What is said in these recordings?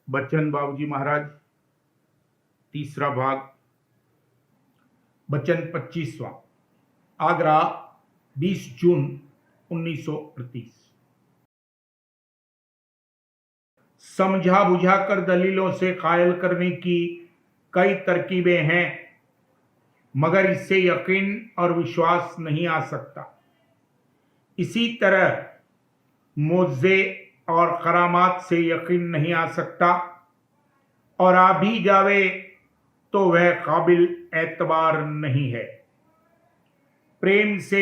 बच्चन बाबूजी महाराज, तीसरा भाग। बच्चन 25वां। आगरा, 20 जून 1938। समझा बुझा कर दलीलों से कायल करने की कई तरकीबें हैं, मगर इससे यकीन और विश्वास नहीं आ सकता। इसी तरह मोज़े और करामात से यकीन नहीं आ सकता, और आ भी जावे तो वह काबिल एतबार नहीं है। प्रेम से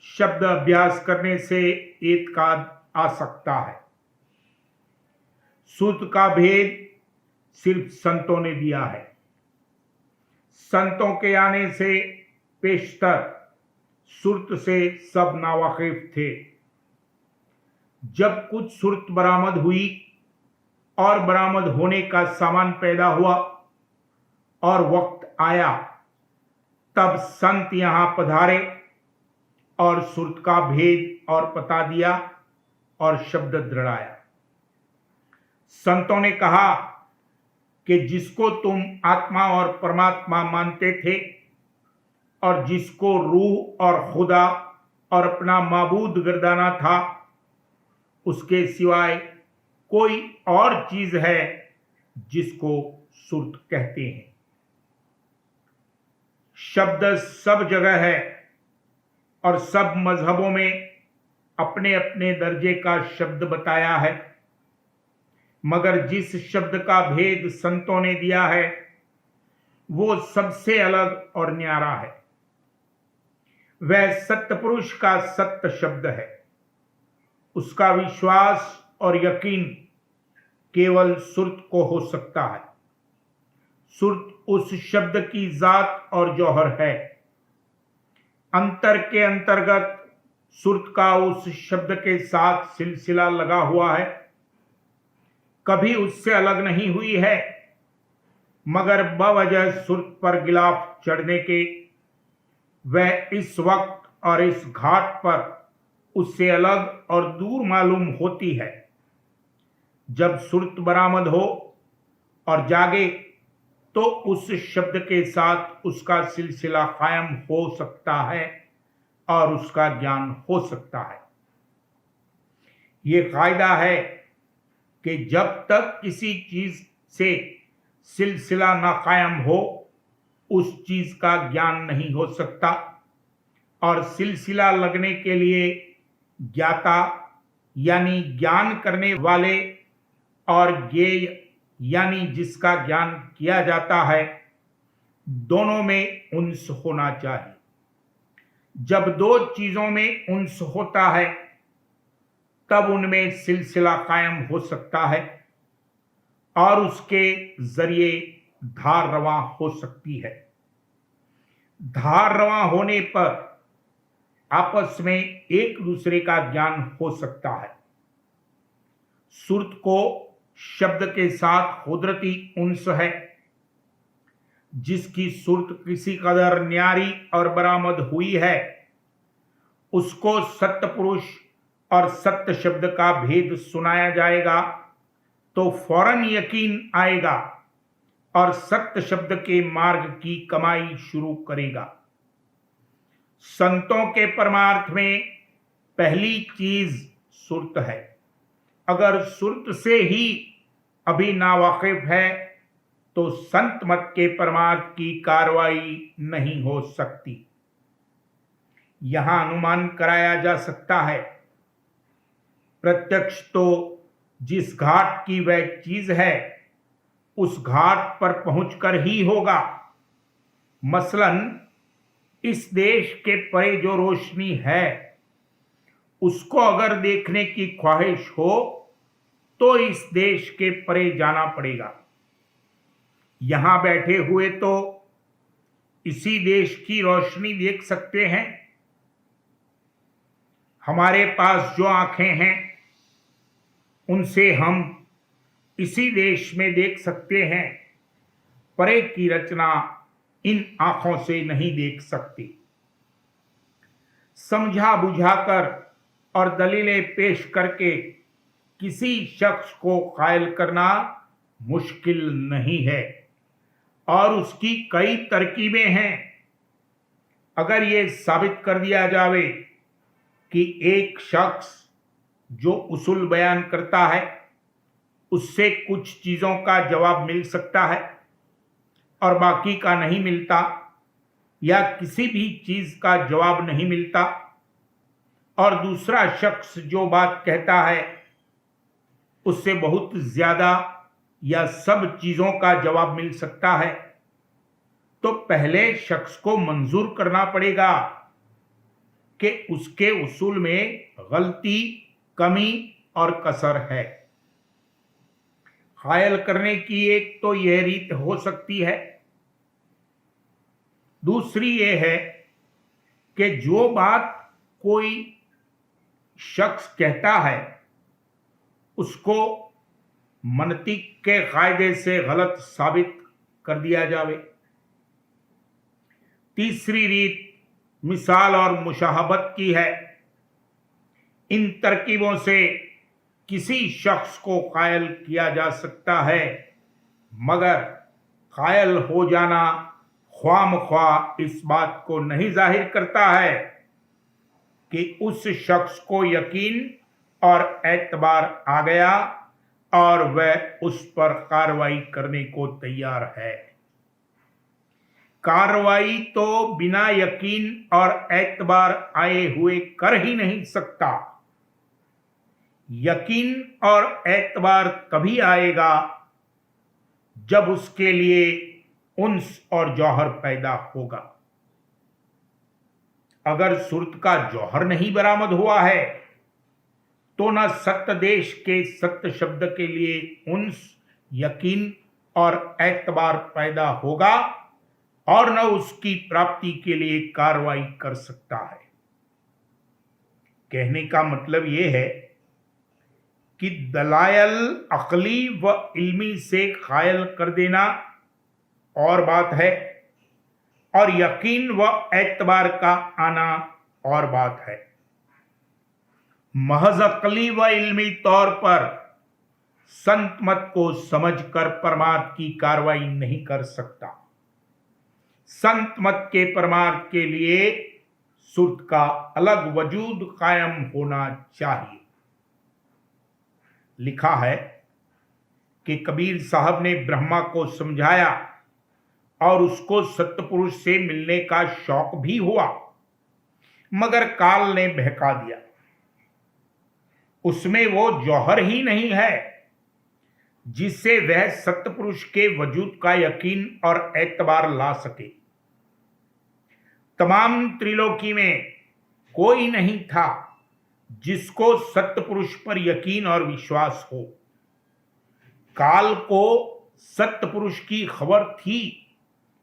शब्द अभ्यास करने से एतकाद आ सकता है। सुर्त का भेद सिर्फ संतों ने दिया है। संतों के आने से पेशतर सुर्त से सब नावाकिफ थे। जब कुछ सुर्त बरामद हुई और बरामद होने का सामान पैदा हुआ और वक्त आया, तब संत यहां पधारे और सुर्त का भेद और पता दिया और शब्द दृढ़ाया। संतों ने कहा कि जिसको तुम आत्मा और परमात्मा मानते थे और जिसको रूह और खुदा और अपना माबूद गर्दाना था, उसके सिवाय कोई और चीज है जिसको सुर्त कहते हैं। शब्द सब जगह है और सब मजहबों में अपने अपने दर्जे का शब्द बताया है, मगर जिस शब्द का भेद संतों ने दिया है वो सबसे अलग और न्यारा है। वह सत्य पुरुष का सत्य शब्द है। उसका विश्वास और यकीन केवल सुर्त को हो सकता है। सुर्त उस शब्द की जात और जौहर है। अंतर के अंतर्गत सुर्त का उस शब्द के साथ सिलसिला लगा हुआ है, कभी उससे अलग नहीं हुई है, मगर बवजह सुर्त पर गिलाफ चढ़ने के वह इस वक्त और इस घाट पर उससे अलग और दूर मालूम होती है। जब सुर्त बरामद हो और जागे तो उस शब्द के साथ उसका सिलसिला कायम हो सकता है और उसका ज्ञान हो सकता है। ये कायदा है कि जब तक किसी चीज से सिलसिला ना कायम हो, उस चीज का ज्ञान नहीं हो सकता, और सिलसिला लगने के लिए ज्ञाता यानी ज्ञान करने वाले और ज्ञेय यानी जिसका ज्ञान किया जाता है, दोनों में उन्स होना चाहिए। जब दो चीजों में उन्स होता है तब उनमें सिलसिला कायम हो सकता है और उसके जरिए धार रवां हो सकती है। धार रवां होने पर आपस में एक दूसरे का ज्ञान हो सकता है। सुर्त को शब्द के साथ कुदरती उन्स है। जिसकी सुर्त किसी कदर न्यारी और बरामद हुई है, उसको सत्य पुरुष और सत्य शब्द का भेद सुनाया जाएगा तो फौरन यकीन आएगा और सत्य शब्द के मार्ग की कमाई शुरू करेगा। संतों के परमार्थ में पहली चीज सुर्त है। अगर सुर्त से ही अभी नावाकिफ है तो संत मत के परमार्थ की कार्रवाई नहीं हो सकती। यहां अनुमान कराया जा सकता है। प्रत्यक्ष तो जिस घाट की वह चीज है उस घाट पर पहुंचकर ही होगा। मसलन इस देश के परे जो रोशनी है उसको अगर देखने की ख्वाहिश हो तो इस देश के परे जाना पड़ेगा। यहां बैठे हुए तो इसी देश की रोशनी देख सकते हैं। हमारे पास जो आंखें हैं उनसे हम इसी देश में देख सकते हैं। परे की रचना इन आंखों से नहीं देख सकती। समझा बुझाकर और दलीलें पेश करके किसी शख्स को कायल करना मुश्किल नहीं है और उसकी कई तरकीबें हैं। अगर ये साबित कर दिया जावे कि एक शख्स जो उसूल बयान करता है उससे कुछ चीजों का जवाब मिल सकता है और बाकी का नहीं मिलता, या किसी भी चीज का जवाब नहीं मिलता, और दूसरा शख्स जो बात कहता है उससे बहुत ज्यादा या सब चीजों का जवाब मिल सकता है, तो पहले शख्स को मंजूर करना पड़ेगा कि उसके उसूल में गलती, कमी और कसर है। कायल करने की एक तो यह रीत हो सकती है। दूसरी ये है कि जो बात कोई शख्स कहता है उसको मनतिक के कायदे से गलत साबित कर दिया जावे। तीसरी रीत मिसाल और मुशाहबत की है। इन तरकीबों से किसी शख्स को कायल किया जा सकता है, मगर कायल हो जाना ख्वामख्वाह इस बात को नहीं जाहिर करता है कि उस शख्स को यकीन और एतबार आ गया और वह उस पर कार्रवाई करने को तैयार है। कार्रवाई तो बिना यकीन और एतबार आए हुए कर ही नहीं सकता। यकीन और एतबार तभी आएगा जब उसके लिए उन्स और जौहर पैदा होगा। अगर सुर्त का जौहर नहीं बरामद हुआ है तो न सत्य देश के सत्य शब्द के लिए उन्स, यकीन और एतबार पैदा होगा और न उसकी प्राप्ति के लिए कार्रवाई कर सकता है। कहने का मतलब यह है कि दलायल अक्ली व इल्मी से कायल कर देना और बात है, और यकीन व एतबार का आना और बात है। महज अक्ली व इल्मी तौर पर संत मत को समझकर परमार्थ की कार्रवाई नहीं कर सकता। संत मत के परमार्थ के लिए सुर्त का अलग वजूद कायम होना चाहिए। लिखा है कि कबीर साहब ने ब्रह्मा को समझाया और उसको सत्पुरुष से मिलने का शौक भी हुआ, मगर काल ने बहका दिया। उसमें वो जौहर ही नहीं है जिससे वह सत्पुरुष के वजूद का यकीन और एतबार ला सके। तमाम त्रिलोकी में कोई नहीं था जिसको सत्पुरुष पर यकीन और विश्वास हो। काल को सत्पुरुष की खबर थी,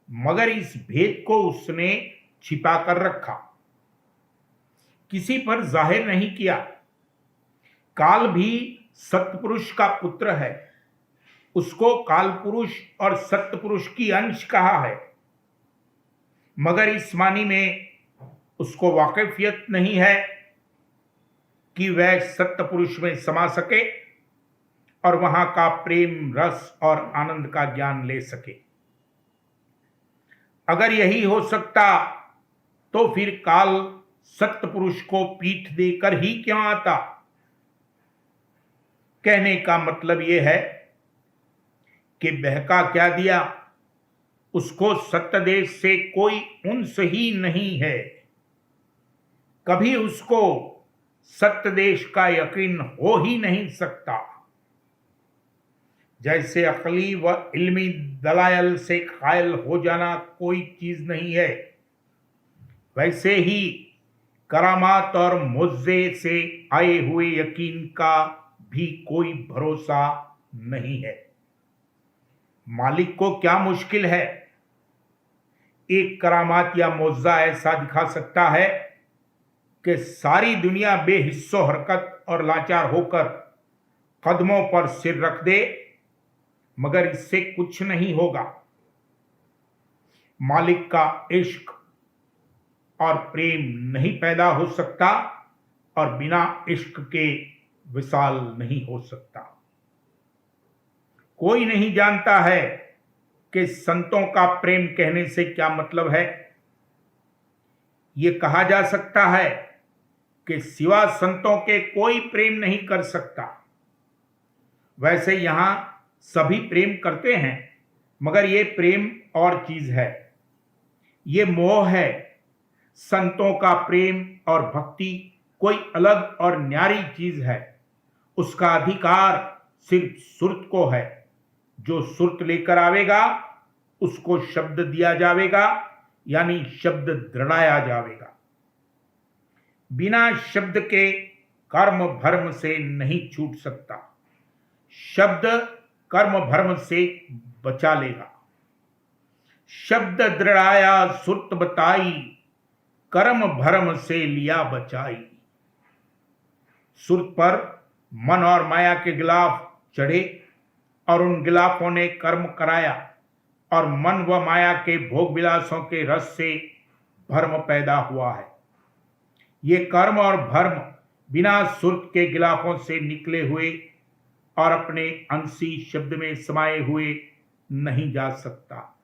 मगर इस भेद को उसने छिपा कर रखा, किसी पर जाहिर नहीं किया। काल भी सत्पुरुष का पुत्र है, उसको काल पुरुष और सत्पुरुष की अंश कहा है, मगर इस मानी में उसको वाकिफियत नहीं है कि वह सत्पुरुष में समा सके और वहां का प्रेम रस और आनंद का ज्ञान ले सके। अगर यही हो सकता तो फिर काल सत्पुरुष को पीठ देकर ही क्यों आता। कहने का मतलब यह है कि बहका क्या दिया, उसको सत्य देश से कोई उन्स ही नहीं है। कभी उसको सत्य देश का यकीन हो ही नहीं सकता। जैसे अकली व इल्मी दलायल से कायल हो जाना कोई चीज नहीं है, वैसे ही करामात और मुज्जे से आए हुए यकीन का भी कोई भरोसा नहीं है। मालिक को क्या मुश्किल है, एक करामात या मुज्जा ऐसा दिखा सकता है कि सारी दुनिया बेहिस्सो हरकत और लाचार होकर कदमों पर सिर रख दे, मगर इससे कुछ नहीं होगा। मालिक का इश्क और प्रेम नहीं पैदा हो सकता और बिना इश्क के विसाल नहीं हो सकता। कोई नहीं जानता है कि संतों का प्रेम कहने से क्या मतलब है। ये कहा जा सकता है कि सिवा संतों के कोई प्रेम नहीं कर सकता। वैसे यहां सभी प्रेम करते हैं, मगर ये प्रेम और चीज है, ये मोह है। संतों का प्रेम और भक्ति कोई अलग और न्यारी चीज है। उसका अधिकार सिर्फ सुरत को है। जो सुरत लेकर आवेगा उसको शब्द दिया जावेगा, यानी शब्द दृढ़ाया जावेगा। बिना शब्द के कर्म भर्म से नहीं छूट सकता। शब्द कर्म भर्म से बचा लेगा। शब्द दृढ़ाया सुरत बताई, कर्म भरम से लिया बचाई। सुरत पर मन और माया के गिलाफ चढ़े और उन गिलाफों ने कर्म कराया और मन व माया के भोग विलासों के रस से भर्म पैदा हुआ है। ये कर्म और भर्म बिना सुरत के गिलाफों से निकले हुए और अपने अंशी शब्द में समाये हुए नहीं जा सकता।